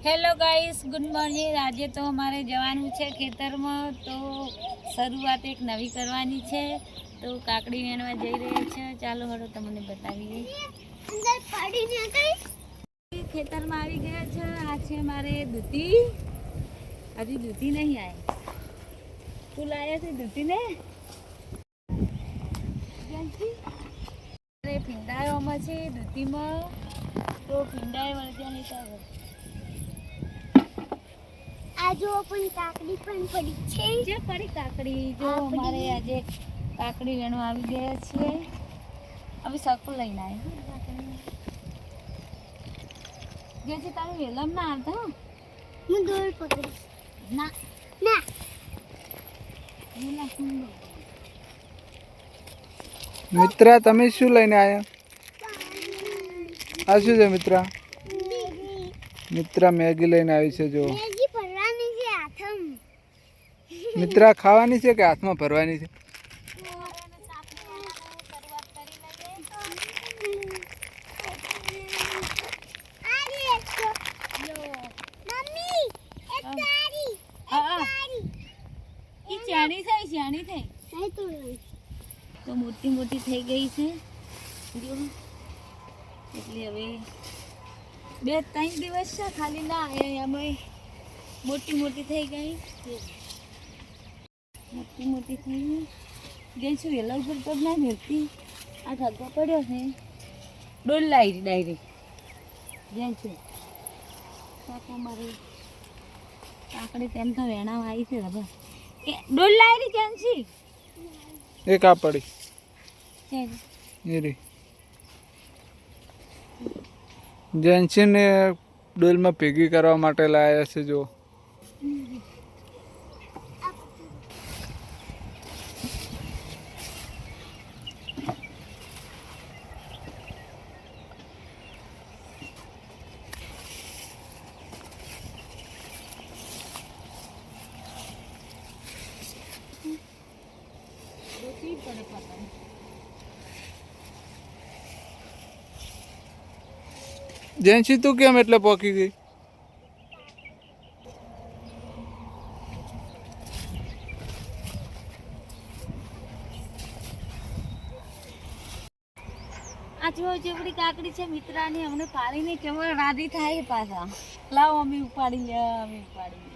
Hello guys, good morning. આજે તો અમારે જવાનું છે ખેતરમાં, તો શરૂઆત એક નવી કરવાની છે, તો કાકડી વેણવા જઈ રહ્યા છે। ચાલો હળો તમને બતાવીએ। અંદર પડી ન ગઈ, ખેતરમાં આવી ગયા છે। આ છે મારે દૂધી, હજી દૂધી નહીં આવી। તું લાયા છે દૂધી ને? અરે ભીંડાયોમાં છે દૂધીમાં, તો ભીંડાય વળગ્યા નહીં ચાલે। आजो अपन काकड़ी पण पड़ी छे जे पड़ी काकड़ी जो हमारे આજે કાકડી વેણવા આવી ગયા છે। હવે સકુ લઈને આવ્યા જે છે તારું વેલમ ના આવતા હું દોર પકડી ના ના વેલા સુંદર। મિત્રા તમે શું લઈને આવ્યા? આ શું છે મિત્રા? મિત્રા મેગી લઈને આવી છે। જો મેગી ભરવાની છે હાથમ। મિત્રા ખાવાની છે કે હાથમાં ભરવાની છે? તો મોટી મોટી થઈ ગઈ છે જો, એટલે હવે 2-3 દિવસ છે ખાલી ના આવ્યા, અમે મોટી મોટી થઈ ગઈ, મોટી મોટી થઈ ગઈ। જે શું વેલા ઉપર પગ ના ભરતી, આ ઠગો પડ્યો છે ડોલ લાવી ડાયરેક્ટ જે છે કાકો મારી કાકડી તેમ તો વેણામાં આવી છે। હવે એ ડોલ લાવી કેન્સી એક આ પડી એ રી જેન્સીને ડોલમાં ભેગી કરવા માટે લાયા છે। જો જેન્સી તું કેમ એટલે પોકી ગઈ? આ જો જેવડી કાકડી છે મિત્રાની, અમને પાડીને કેવળ રાધી થાય પાછા। લાવો અમે ઉપાડી લે, અમે ઉપાડી લે।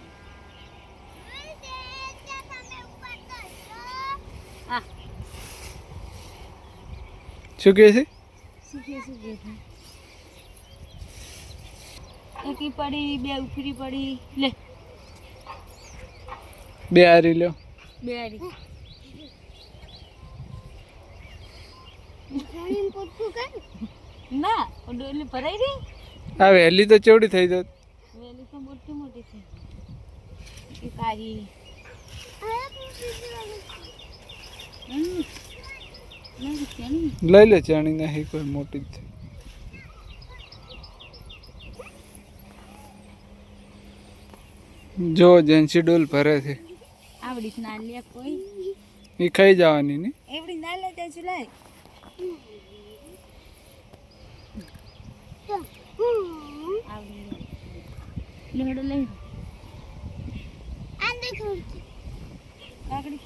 હા શું કહે છે? શું કે છે? એકી પડી, બે ઉખરી પડી, લે બે હારી લ્યો, બે હારી ના ડોલી ભરાઈ રહી। આ વહેલી તો ચેવડી થઈ જાત? વેલી તો મોટી મોટી છે એ કારી। લઈ લે ચાણી નહીં કોઈ મોટી જ છે। જો જેન્સી ડોલ ભરે છે, આવડી ના લે કોઈ, એ ખાઈ જવાની ને એવડી ના લે ત્યાં ચલાય આવડી લેડો લઈ આ દેખો કાકડી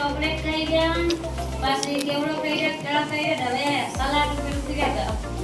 ચોકલેટ ખાઈ ગયા, પાછી કેવડો ખાઈ ગયા, કેળા ખાઈ ગયા, હવે સલાડ પેલું કર્યા